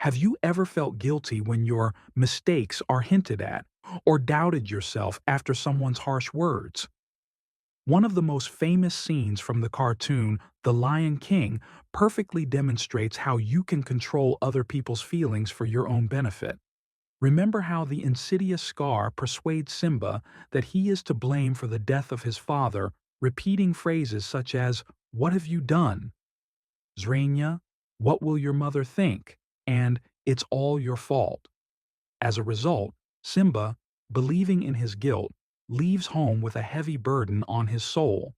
Have you ever felt guilty when your mistakes are hinted at, or doubted yourself after someone's harsh words? One of the most famous scenes from the cartoon The Lion King perfectly demonstrates how you can control other people's feelings for your own benefit. Remember how the insidious Scar persuades Simba that he is to blame for the death of his father, repeating phrases such as, "What have you done? Zrania, what will your mother think?" and "It's all your fault." As a result, Simba, believing in his guilt, leaves home with a heavy burden on his soul.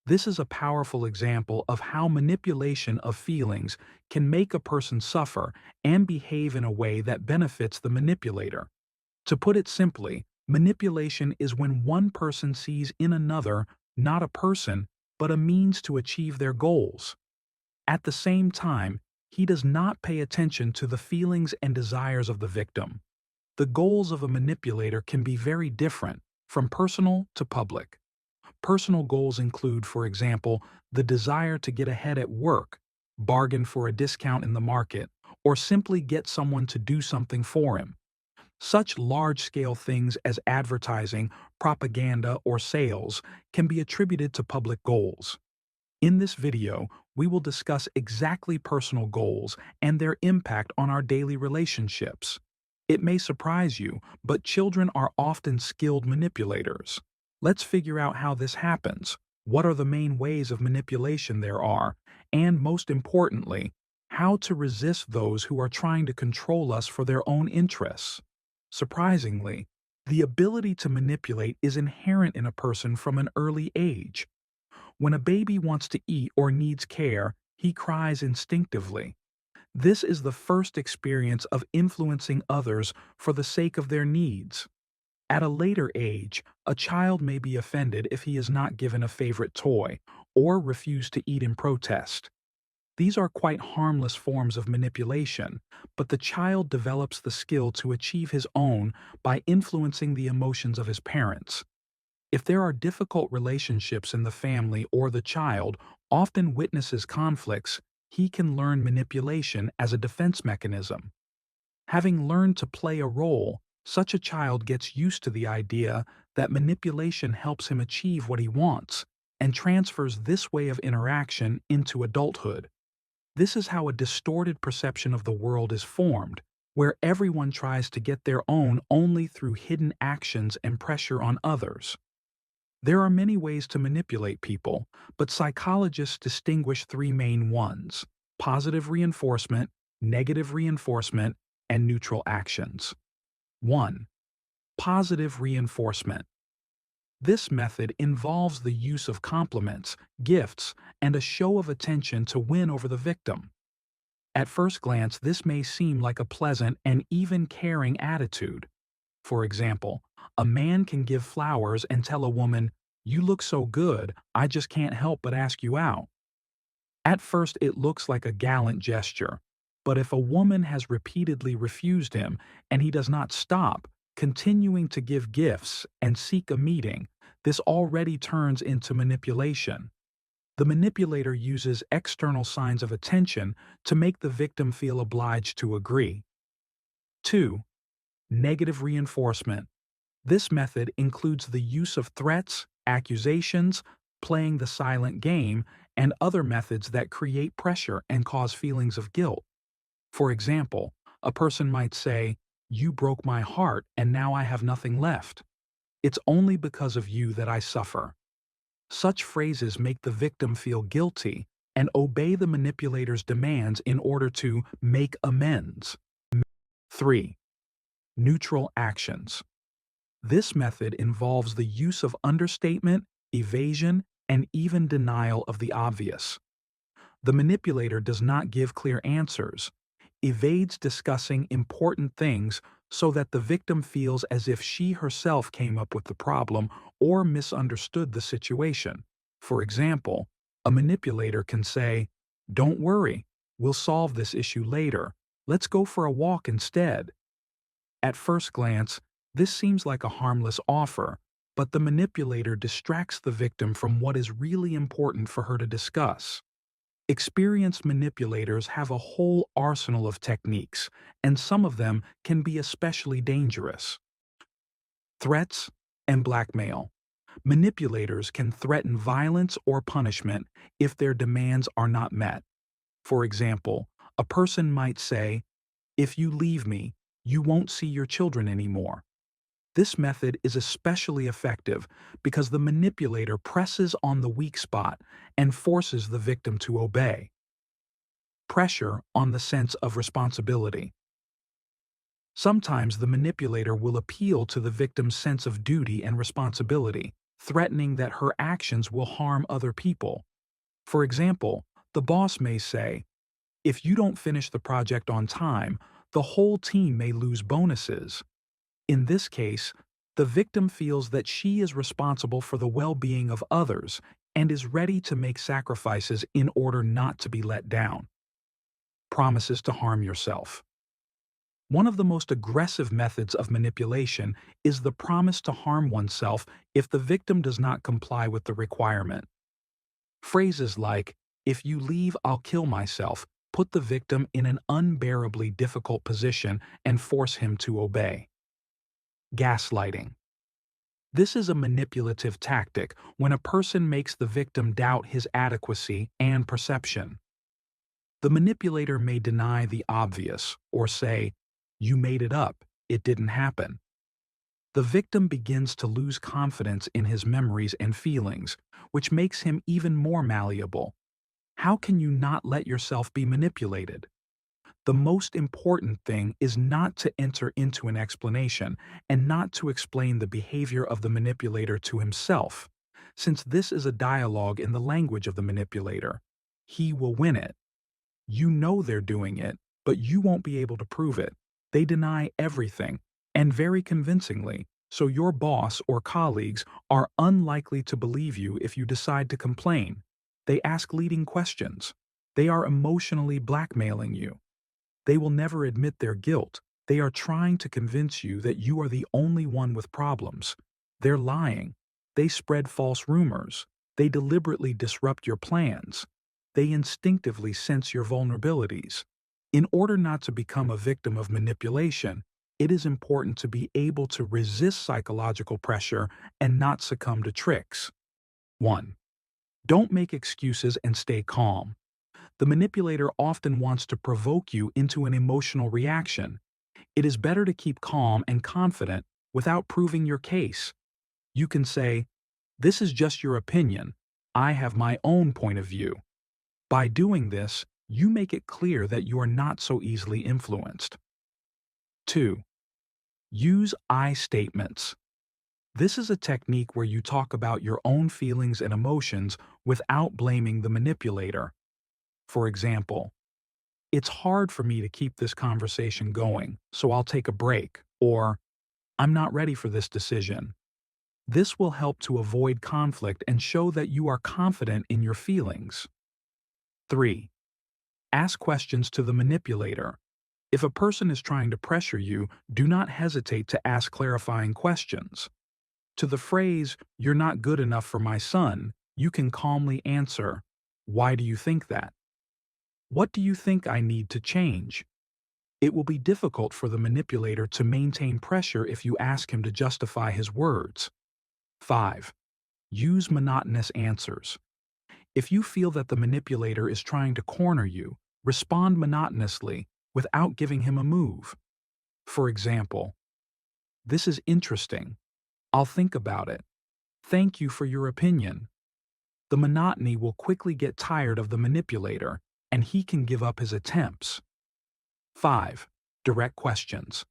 This is a powerful example of how manipulation of feelings can make a person suffer and behave in a way that benefits the manipulator. To put it simply, manipulation is when one person sees in another not a person, but a means to achieve their goals. At the same time, he does not pay attention to the feelings and desires of the victim. The goals of a manipulator can be very different, from personal to public. Personal goals include, for example, the desire to get ahead at work, bargain for a discount in the market, or simply get someone to do something for him. Such large-scale things as advertising, propaganda, or sales can be attributed to public goals. In this video, we will discuss exactly personal goals and their impact on our daily relationships. It may surprise you, but children are often skilled manipulators. Let's figure out how this happens, what are the main ways of manipulation there are, and most importantly, how to resist those who are trying to control us for their own interests. Surprisingly, the ability to manipulate is inherent in a person from an early age. When a baby wants to eat or needs care, he cries instinctively. This is the first experience of influencing others for the sake of their needs. At a later age, a child may be offended if he is not given a favorite toy or refuse to eat in protest. These are quite harmless forms of manipulation, but the child develops the skill to achieve his own by influencing the emotions of his parents. If there are difficult relationships in the family or the child often witnesses conflicts, he can learn manipulation as a defense mechanism. Having learned to play a role, such a child gets used to the idea that manipulation helps him achieve what he wants and transfers this way of interaction into adulthood. This is how a distorted perception of the world is formed, where everyone tries to get their own only through hidden actions and pressure on others. There are many ways to manipulate people, but psychologists distinguish three main ones: positive reinforcement, negative reinforcement, and neutral actions. 1. Positive reinforcement. This method involves the use of compliments, gifts, and a show of attention to win over the victim. At first glance, this may seem like a pleasant and even caring attitude. For example, a man can give flowers and tell a woman, "You look so good, I just can't help but ask you out." At first, it looks like a gallant gesture, but if a woman has repeatedly refused him and he does not stop, continuing to give gifts and seek a meeting, this already turns into manipulation. The manipulator uses external signs of attention to make the victim feel obliged to agree. 2. Negative reinforcement. This method includes the use of threats, accusations, playing the silent game, and other methods that create pressure and cause feelings of guilt. For example, a person might say, "You broke my heart and now I have nothing left. It's only because of you that I suffer." Such phrases make the victim feel guilty and obey the manipulator's demands in order to make amends. 3. Neutral actions. This method involves the use of understatement, evasion, and even denial of the obvious. The manipulator does not give clear answers, evades discussing important things so that the victim feels as if she herself came up with the problem or misunderstood the situation. For example, a manipulator can say, "Don't worry, we'll solve this issue later. Let's go for a walk instead." At first glance, this seems like a harmless offer, but the manipulator distracts the victim from what is really important for her to discuss. Experienced manipulators have a whole arsenal of techniques, and some of them can be especially dangerous. Threats and blackmail. Manipulators can threaten violence or punishment if their demands are not met. For example, a person might say, "If you leave me, you won't see your children anymore." This method is especially effective because the manipulator presses on the weak spot and forces the victim to obey. Pressure on the sense of responsibility. Sometimes the manipulator will appeal to the victim's sense of duty and responsibility, threatening that her actions will harm other people. For example, the boss may say, "If you don't finish the project on time, the whole team may lose bonuses." In this case, the victim feels that she is responsible for the well-being of others and is ready to make sacrifices in order not to be let down. Promises to harm yourself. One of the most aggressive methods of manipulation is the promise to harm oneself if the victim does not comply with the requirement. Phrases like, "If you leave, I'll kill myself," put the victim in an unbearably difficult position and force him to obey. Gaslighting. This is a manipulative tactic when a person makes the victim doubt his adequacy and perception. The manipulator may deny the obvious or say, "You made it up, it didn't happen." The victim begins to lose confidence in his memories and feelings, which makes him even more malleable. How can you not let yourself be manipulated? The most important thing is not to enter into an explanation and not to explain the behavior of the manipulator to himself, since this is a dialogue in the language of the manipulator. He will win it. You know they're doing it, but you won't be able to prove it. They deny everything, and very convincingly, so your boss or colleagues are unlikely to believe you if you decide to complain. They ask leading questions. They are emotionally blackmailing you. They will never admit their guilt. They are trying to convince you that you are the only one with problems. They're lying. They spread false rumors. They deliberately disrupt your plans. They instinctively sense your vulnerabilities. In order not to become a victim of manipulation, it is important to be able to resist psychological pressure and not succumb to tricks. 1. Don't make excuses and stay calm. The manipulator often wants to provoke you into an emotional reaction. It is better to keep calm and confident without proving your case. You can say, "This is just your opinion. I have my own point of view." By doing this, you make it clear that you are not so easily influenced. 2. Use I statements. This is a technique where you talk about your own feelings and emotions without blaming the manipulator. For example, "It's hard for me to keep this conversation going, so I'll take a break," or "I'm not ready for this decision." This will help to avoid conflict and show that you are confident in your feelings. 3. Ask questions to the manipulator. If a person is trying to pressure you, do not hesitate to ask clarifying questions. To the phrase, "You're not good enough for my son," you can calmly answer, "Why do you think that? What do you think I need to change?" It will be difficult for the manipulator to maintain pressure if you ask him to justify his words. 5. Use monotonous answers. If you feel that the manipulator is trying to corner you, respond monotonously without giving him a move. For example, "This is interesting. I'll think about it. Thank you for your opinion." The monotony will quickly get tired of the manipulator, and he can give up his attempts. 5. Direct questions.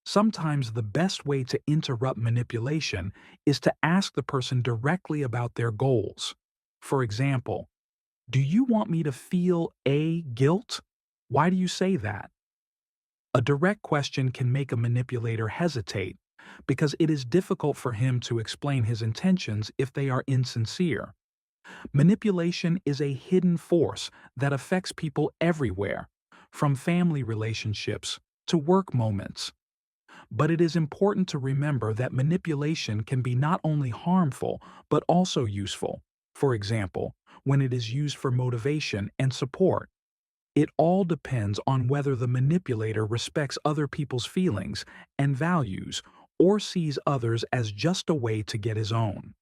Sometimes the best way to interrupt manipulation is to ask the person directly about their goals. For example, "Do you want me to feel guilt? Why do you say that?" A direct question can make a manipulator hesitate because it is difficult for him to explain his intentions if they are insincere. Manipulation is a hidden force that affects people everywhere, from family relationships to work moments. But it is important to remember that manipulation can be not only harmful but also useful. For example, when it is used for motivation and support. It all depends on whether the manipulator respects other people's feelings and values or sees others as just a way to get his own.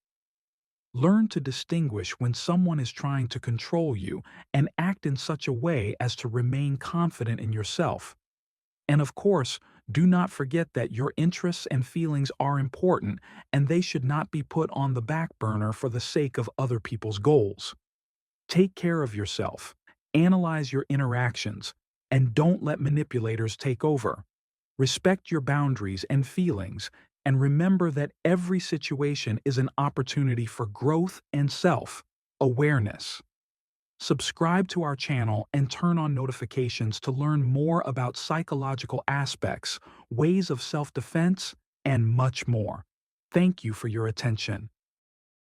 Learn to distinguish when someone is trying to control you and act in such a way as to remain confident in yourself. And of course, do not forget that your interests and feelings are important and they should not be put on the back burner for the sake of other people's goals. Take care of yourself, analyze your interactions, and don't let manipulators take over. Respect your boundaries and feelings, and remember that every situation is an opportunity for growth and self-awareness. Subscribe to our channel and turn on notifications to learn more about psychological aspects, ways of self-defense, and much more. Thank you for your attention.